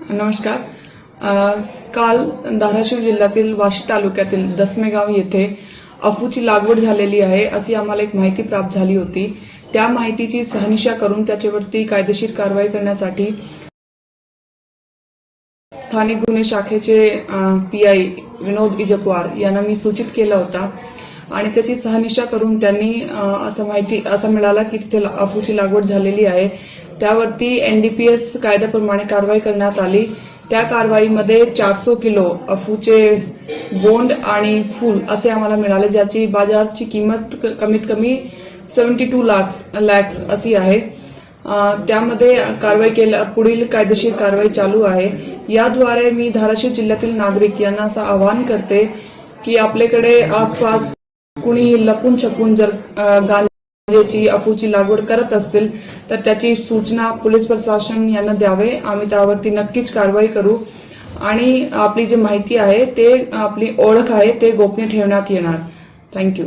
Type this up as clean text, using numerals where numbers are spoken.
नमस्कार। काल धाराशिव जिल्ह्यातील वाशी तालुक्यातील दसमेगाव येथे अफूची लागवड झालेली आहे अशी आम्हाला एक माहिती प्राप्त झाली होती। त्या माहितीची शहानिशा करून त्याच्यावरती कायदेशीर कारवाई करण्यासाठी स्थानिक गुन्हे शाखेचे PI विनोद इजपवार यांना मी सूचित केला होता आणि त्याची शहानिशा करून त्यांनी असं मिळाला की तिथे अफूची लागवड झालेली आहे। त्यावरती NDPS कायद्याप्रमाणे कारवाई करण्यात आली। त्या कारवाईमध्ये 400 किलो अफूचे बोंड आणि फूल असे आम्हाला मिळाले, ज्याची बाजाराची किंमत कमीत कमी 72 लाख अशी आहे। त्यामध्ये कारवाई पुढील कायदेशीर कारवाई चालू आहे। याद्वारे मी धाराशिव जिल्ह्यातील नागरिक यांना असं आवाहन करते की आपल्याकडे आसपास कुणी लपून छपून जर गांजाची अफूची लागवड करत असतील तर त्याची सूचना पोलीस प्रशासन यांना द्यावे। आम्ही त्यावरती नक्कीच कारवाई करू आणि आपली जी माहिती आहे ते आपली ओळख आहे ते गोपनीय ठेवण्यात येणार। थँक्यू।